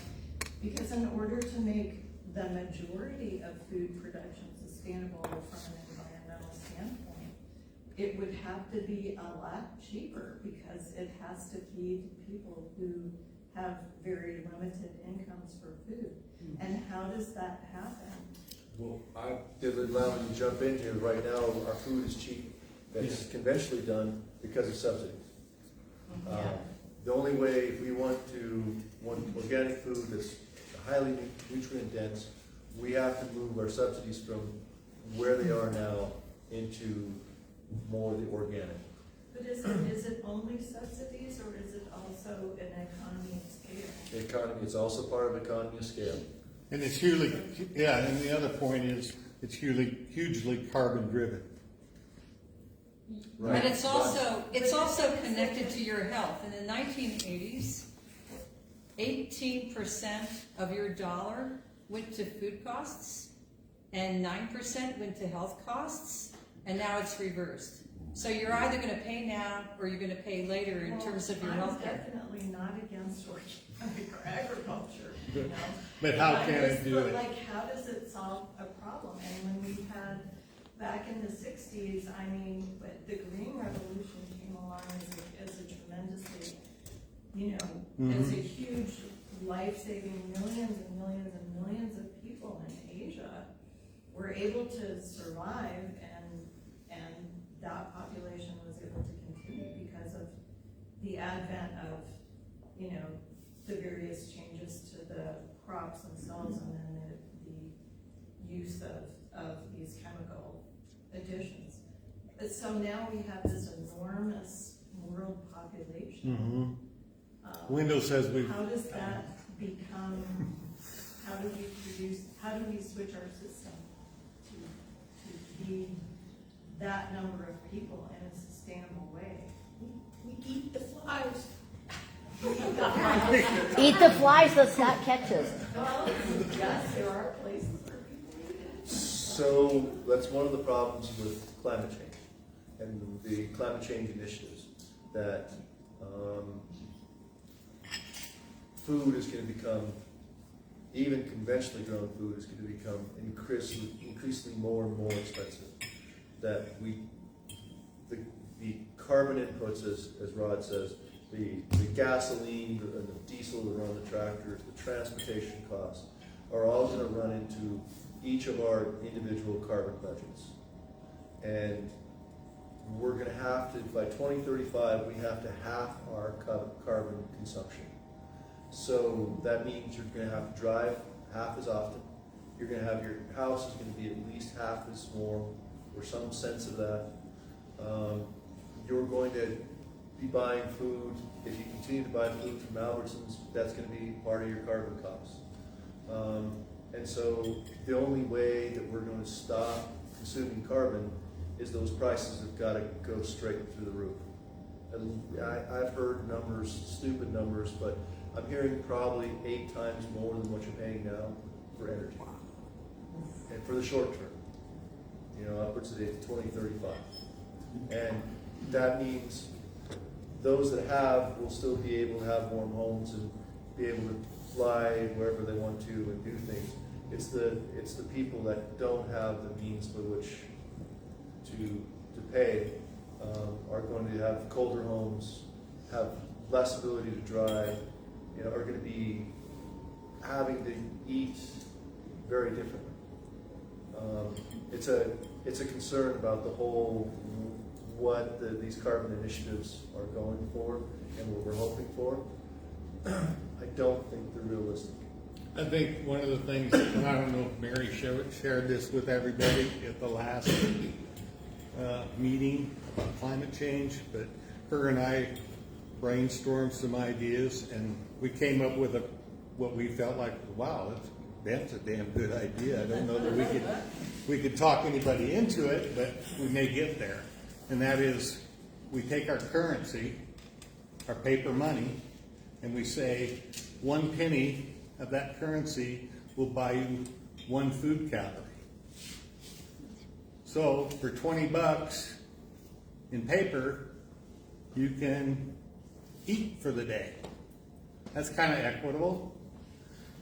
Because in order to make the majority of food production sustainable from an environmental standpoint, it would have to be a lot cheaper because it has to feed people who have very limited incomes for food. And how does that happen? Well, if you allow me to jump in here, right now, our food is cheap. It's conventionally done because of subsidies. The only way, if we want organic food that's highly nutrient dense, we have to move our subsidies from where they are now into more of the organic. But is it only subsidies, or is it also an economy of scale? Economy, it's also part of economy of scale. And it's hugely, and the other point is, it's hugely carbon driven. Right. But it's also connected to your health. In the 1980s, 18% of your dollar went to food costs, and 9% went to health costs, and now it's reversed. So you're either going to pay now or you're going to pay later in terms of your health care. I'm definitely not against organic or agriculture, But how can it do it? How does it solve a problem? And when we had, back in the 60s, but the Green Revolution came along as a tremendously, as a huge life-saving, millions and millions and millions of people in Asia were able to survive, and that population was able to continue because of the advent of, the various changes to the crops themselves, and then the use of these chemical additions. So now we have this enormous world population. Windows says how does that become, how do we switch our system to feed that number of people in a sustainable way? We eat the flies. Eat the flies that Scott catches. Well, yes, there are places where people eat it. So that's one of the problems with climate change and the climate change initiatives, that food is going to become, even conventionally grown food is going to become increasingly more and more expensive. That the carbon inputs, as Rod says, the gasoline and the diesel that run the tractors, the transportation costs, are all going to run into each of our individual carbon budgets. And we're going to have to, by 2035, we have to halve our carbon consumption. So that means you're going to have to drive half as often. You're going to have, your house is going to be at least half as small, or some sense of that. You're going to be buying food. If you continue to buy food from Albertsons, that's going to be part of your carbon costs. And so the only way that we're going to stop consuming carbon is those prices have got to go straight through the roof. And I've heard numbers, stupid numbers, but I'm hearing probably 8 times more than what you're paying now for energy. And for the short term, upwards of 2035. And that means those that have will still be able to have warm homes and be able to fly wherever they want to and do things. It's the people that don't have the means by which to pay are going to have colder homes, have less ability to drive, are going to be having to eat very differently. It's a concern about the whole, what these carbon initiatives are going for and what we're hoping for. I don't think they're realistic. I think one of the things, and I don't know if Mary shared this with everybody at the last meeting about climate change, but her and I brainstormed some ideas, and we came up with what we felt like, wow, That's a damn good idea. I don't know that we could talk anybody into it, but we may get there. And that is, we take our currency, our paper money, and we say 1 penny of that currency will buy you 1 food calorie. So for 20 bucks in paper, you can eat for the day. That's kind of equitable.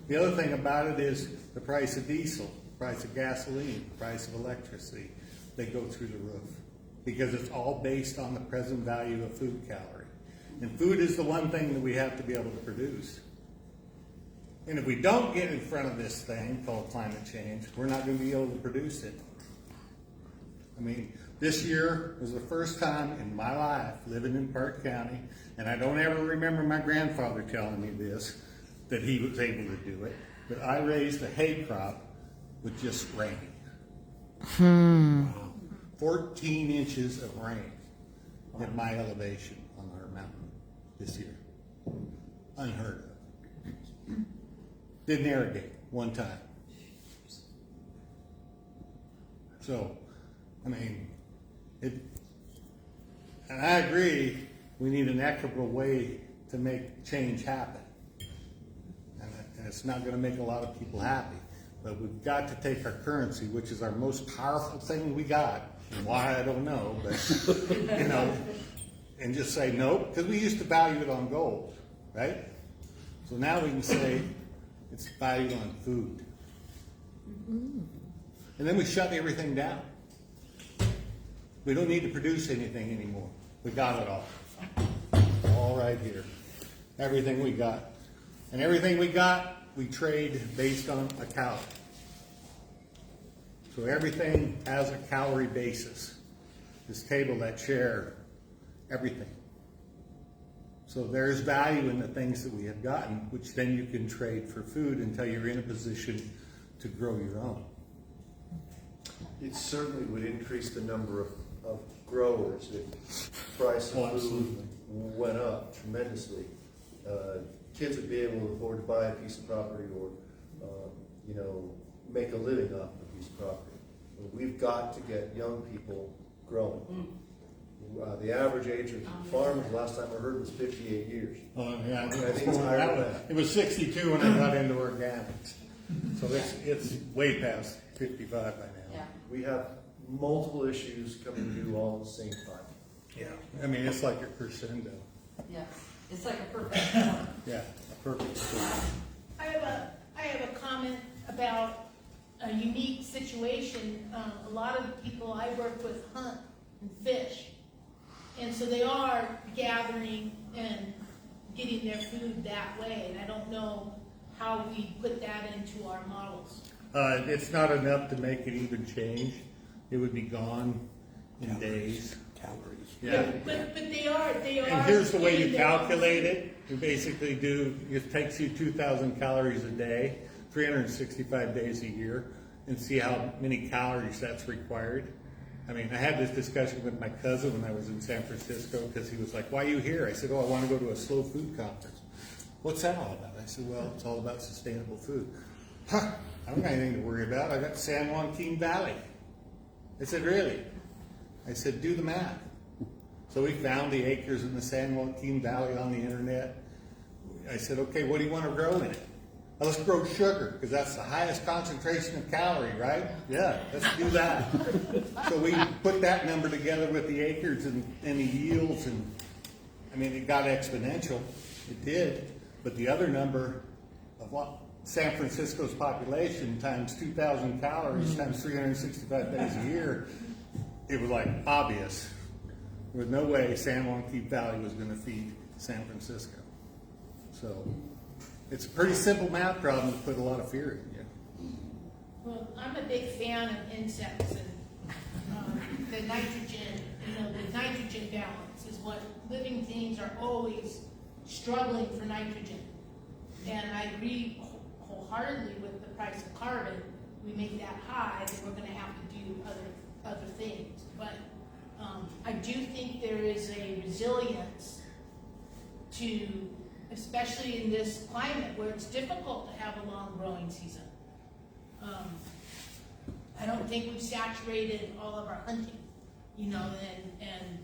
The other thing about it is the price of diesel, the price of gasoline, the price of electricity. They go through the roof because it's all based on the present value of food calorie. And food is the one thing that we have to be able to produce. And if we don't get in front of this thing called climate change, we're not going to be able to produce it. I mean, this year was the first time in my life living in Park County, and I don't ever remember my grandfather telling me this, that he was able to do it, but I raised a hay crop with just rain. 14 inches of rain at my elevation on our mountain this year. Unheard of. Didn't irrigate one time. So, I mean, and I agree, we need an equitable way to make change happen. And it's not going to make a lot of people happy. But we've got to take our currency, which is our most powerful thing we got. And why, I don't know, but, you know, and just say no, because we used to value it on gold, right? So now we can say it's valued on food. And then we shut everything down. We don't need to produce anything anymore. We got it all right here. Everything we got. And everything we got, we trade based on a calorie. So everything has a calorie basis. This table, that chair, everything. So there's value in the things that we have gotten, which then you can trade for food until you're in a position to grow your own. It certainly would increase the number of growers if price of food went up tremendously. Kids would be able to afford to buy a piece of property or, you know, make a living off of a piece of property. We've got to get young people growing. The average age of farmers, last time I heard, was 58 years. Oh, yeah, I think it's higher than that. it was 62 when I got into organics. So it's way past 55 by now. Yeah. We have multiple issues coming due all at the same time. Yeah, I mean, it's like a crescendo. Yeah, it's like a perfect storm. Yeah, a perfect storm. I have a comment about a unique situation. A lot of the people I work with hunt and fish. And so they are gathering and getting their food that way. And I don't know how we put that into our models. It's not enough to make it even change. It would be gone in days. Calories. Yeah. But they are. And here's the way you getting their own calculate it. You basically it takes you 2,000 calories a day, 365 days a year, and see how many calories that's required. I mean, I had this discussion with my cousin when I was in San Francisco because he was like, "Why are you here?" I said, "Oh, I want to go to a slow food conference." "What's that all about?" I said, "Well, it's all about sustainable food." "Huh, I don't got anything to worry about. I got San Joaquin Valley." I said, "Really?" I said, "Do the math." So we found the acres in the San Joaquin Valley on the internet. I said, "Okay, what do you want to grow in it?" "Well, let's grow sugar because that's the highest concentration of calorie, right?" "Yeah, let's do that." So we put that number together with the acres and the yields, and I mean, it got exponential. It did. But the other number of what San Francisco's population times 2,000 calories times 365 days a year, it was like obvious. There was no way San Joaquin Valley was going to feed San Francisco. So it's a pretty simple math problem to put a lot of fear in you. Well, I'm a big fan of insects and the nitrogen, the nitrogen balance is what living things are always struggling for nitrogen. And I agree wholeheartedly with the price of carbon. We make that high, then we're going to have to do other things. But I do think there is a resilience to, especially in this climate where it's difficult to have a long growing season. I don't think we've saturated all of our hunting, you know, and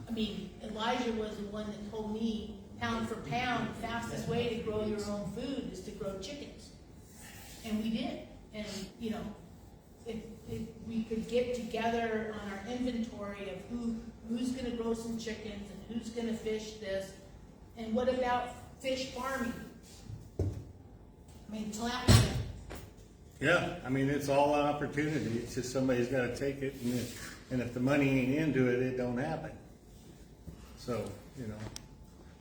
I mean, Elijah was the one that told me, pound for pound, the fastest way to grow your own food is to grow chickens. And we did. And, you know, if we could get together on our inventory of who's going to grow some chickens and who's going to fish this, and what about fish farming? I mean, tilapia. Yeah, I mean, it's all an opportunity. It's just somebody's got to take it, and if the money ain't into it, it don't happen. So, you know,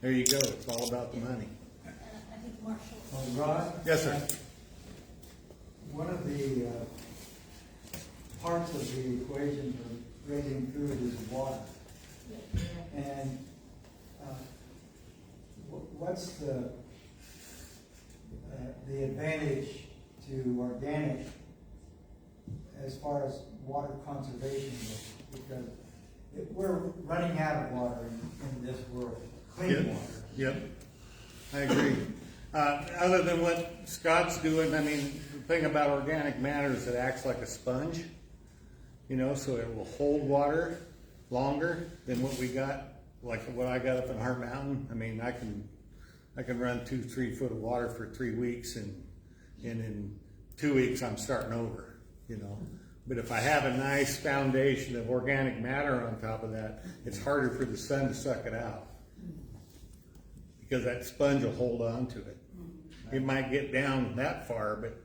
there you go. It's all about the money. I think Marshall. Rod? Yes, sir. One of the parts of the equation for raising food is water. And what's the advantage to organic as far as water conservation goes? Because we're running out of water in this world, clean water. Yep, I agree. Other than what Scott's doing, I mean, the thing about organic matter is it acts like a sponge, you know, so it will hold water longer than what we got, like what I got up in Heart Mountain. I mean, I can run 2-3 foot of water for 3 weeks, and in 2 weeks I'm starting over, you know. But if I have a nice foundation of organic matter on top of that, it's harder for the sun to suck it out, because that sponge will hold on to it. It might get down that far, but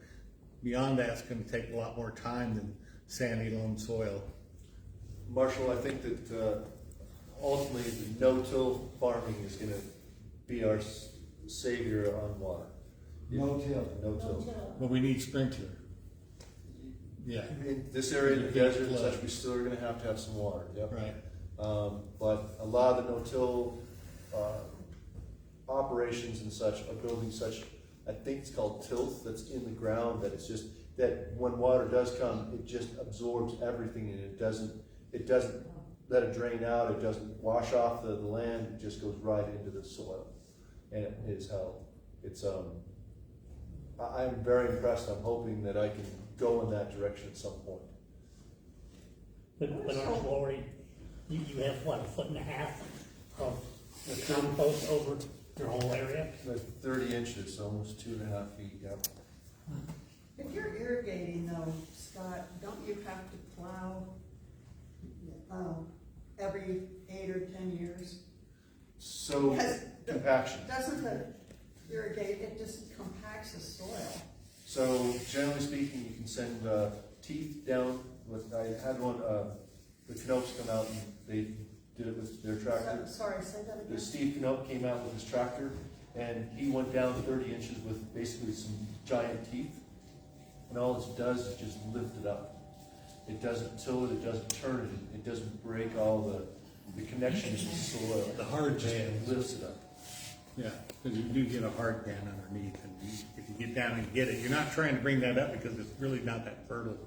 beyond that, it's going to take a lot more time than sandy loam soil. Marshall, I think that ultimately the no-till farming is going to be our savior on water. No-till. No-till. But we need sprinkler. Yeah. In this area, the desert and such, we still are going to have some water. Yep. Right. But a lot of the no-till operations and such are building such, I think it's called tilth, that's in the ground, that it's just, that when water does come, it just absorbs everything, and it doesn't let it drain out, it doesn't wash off the land, it just goes right into the soil, and it is held. It's I'm very impressed. I'm hoping that I can go in that direction at some point. But aren't you already, you have what, 1.5 foot of the compost over your whole area? Like 30 inches, almost 2.5 feet, yep. If you're irrigating though, Scott, don't you have to plow every 8 or 10 years? So, Because compaction. Doesn't the irrigate, it just compacts the soil? So, generally speaking, you can send teeth down with, I had one, the Canopes come out and they did it with their tractor. Sorry, say that again. Steve Canope came out with his tractor, and he went down 30 inches with basically some giant teeth, and all it does is just lift it up. It doesn't tilt it, it doesn't turn it, it doesn't break all the connections in the soil. The hard just bands. lifts it up. Yeah, because you do get a hard band underneath, and if you get down and get it, you're not trying to bring that up because it's really not that fertile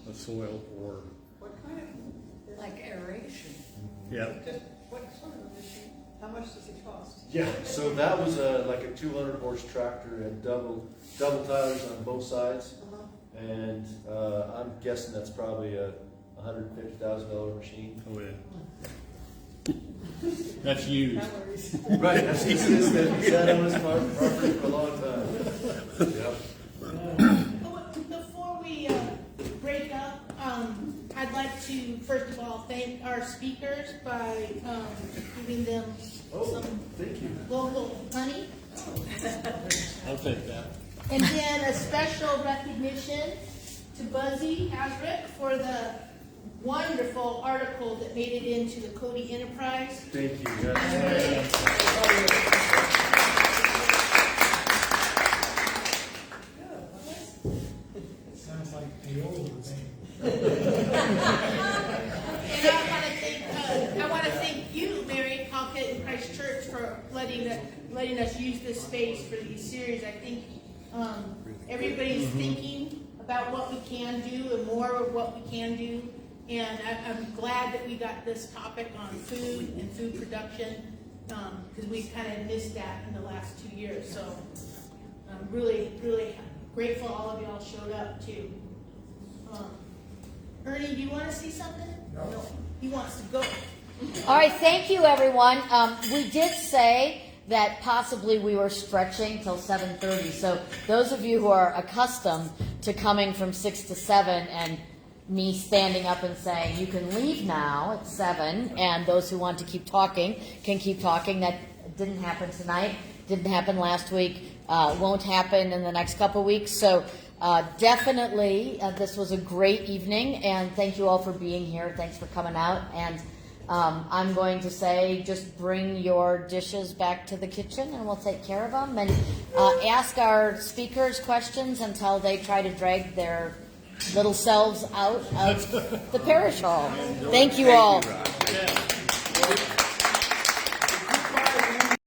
a soil for. What kind of? Like aeration. Yeah. What sort of a machine? How much does it cost? Yeah, so that was like a 200 horse tractor and double tires on both sides, and I'm guessing that's probably a $150,000 machine. Oh yeah. That's used. Right, that's used. That sat on his property for a long time. Yep. Before we break up, I'd like to first of all thank our speakers by giving them some thank you. local honey. I'll take that. And then a special recognition to Buzzy Hasrick for the wonderful article that made it into the Cody Enterprise. Thank you. Yes. Sounds like the old thing. And I want to thank you, Mary Pocket and Christ Church, for letting us use this space for these series. I think everybody's thinking about what we can do and more of what we can do. And I'm glad that we got this topic on food and food production, because we kind of missed that in the last 2 years. So I'm really, really grateful all of y'all showed up too. Ernie, do you want to see something? No. He wants to go. All right, thank you, everyone. We did say that possibly we were stretching till 7:30. So those of you who are accustomed to coming from 6 to 7 and me standing up and saying, you can leave now at 7, and those who want to keep talking can keep talking. That didn't happen tonight, didn't happen last week, won't happen in the next couple weeks. So definitely, this was a great evening, and thank you all for being here. Thanks for coming out. And I'm going to say, just bring your dishes back to the kitchen, and we'll take care of them. And ask our speakers questions until they try to drag their little selves out of the parish hall. Thank you all.